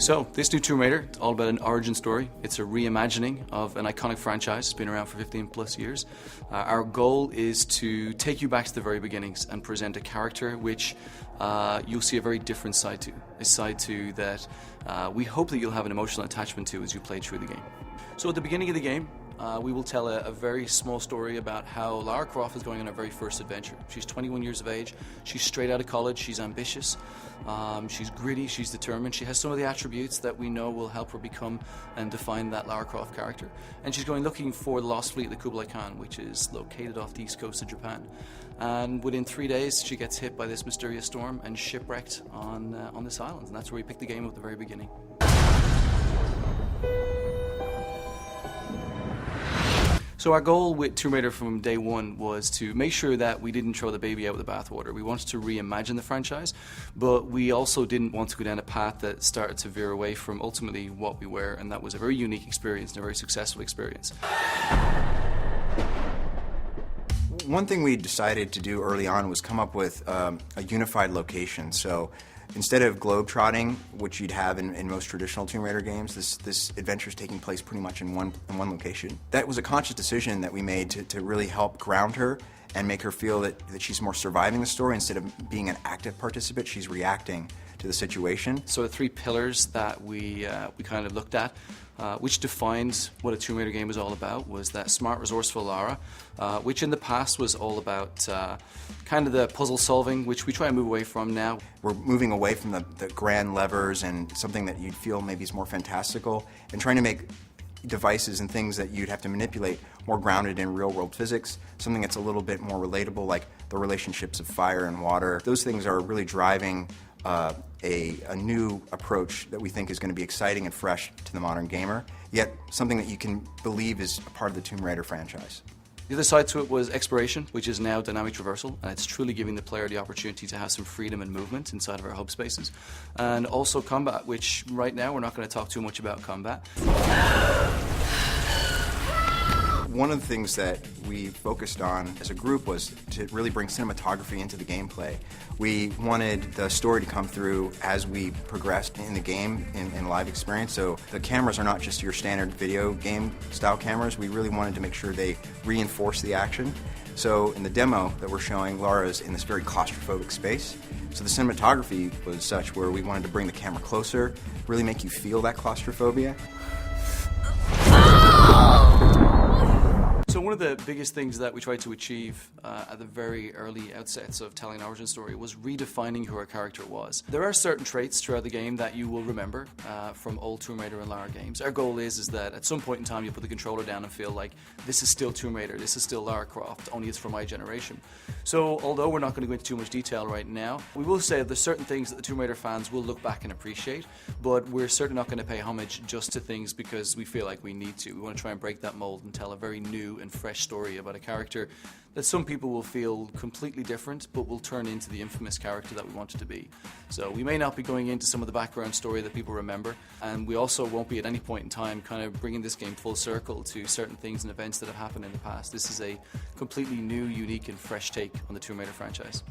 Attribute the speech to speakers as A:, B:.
A: So, this new Tomb Raider, it's all about an origin story. It's a reimagining of an iconic franchise. It's been around for 15 plus years. Our goal is to take you back to the very beginnings and present a character which you'll see a very different side to. A side to that we hope that you'll have an emotional attachment to as you play through the game. So at the beginning of the game, we will tell a very small story about how Lara Croft is going on her very first adventure. She's 21 years of age, she's straight out of college, she's ambitious, she's gritty, she's determined, she has some of the attributes that we know will help her become and define that Lara Croft character. And she's going looking for the lost fleet of the Kublai Khan, which is located off the east coast of Japan. And within 3 days, she gets hit by this mysterious storm and shipwrecked on this island. And that's where we pick the game up at the very beginning. So our goal with Tomb Raider from day one was to make sure that we didn't throw the baby out with the bathwater. We wanted to reimagine the franchise, but we also didn't want to go down a path that started to veer away from ultimately what we were, and that was a very unique experience and a very successful experience.
B: One thing we decided to do early on was come up with a unified location. So instead of globe-trotting, which you'd have in most traditional Tomb Raider games, this adventure is taking place pretty much in one location. That was a conscious decision that we made to really help ground her and make her feel that she's more surviving the story. Instead of being an active participant, she's reacting to the situation.
A: So the three pillars that we kind of looked at, which defined what a Tomb Raider game was all about, was that smart, resourceful Lara, which in the past was all about kind of the puzzle solving, which we try and move away from now.
B: We're moving away from the grand levers and something that you'd feel maybe is more fantastical, and trying to make devices and things that you'd have to manipulate more grounded in real-world physics, something that's a little bit more relatable, like the relationships of fire and water. Those things are really driving a new approach that we think is going to be exciting and fresh to the modern gamer, yet something that you can believe is a part of the Tomb Raider franchise.
A: The other side to it was exploration, which is now dynamic traversal, and it's truly giving the player the opportunity to have some freedom and movement inside of our hub spaces. And also combat, which right now we're not going to talk too much about combat.
B: One of the things that we focused on as a group was to really bring cinematography into the gameplay. We wanted the story to come through as we progressed in the game, in live experience. So the cameras are not just your standard video game style cameras. We really wanted to make sure they reinforce the action. So in the demo that we're showing, Lara's in this very claustrophobic space. So the cinematography was such where we wanted to bring the camera closer, really make you feel that claustrophobia.
A: So one of the biggest things that we tried to achieve at the very early outsets of telling an origin story was redefining who our character was. There are certain traits throughout the game that you will remember from old Tomb Raider and Lara games. Our goal is that at some point in time you put the controller down and feel like this is still Tomb Raider, this is still Lara Croft, only it's from my generation. So although we're not going to go into too much detail right now, we will say that there's certain things that the Tomb Raider fans will look back and appreciate, but we're certainly not going to pay homage just to things because we feel like we need to. We want to try and break that mold and tell a very new and fresh story about a character that some people will feel completely different, but will turn into the infamous character that we want it to be. So we may not be going into some of the background story that people remember, and we also won't be at any point in time kind of bringing this game full circle to certain things and events that have happened in the past. This is a completely new, unique, and fresh take on the Tomb Raider franchise.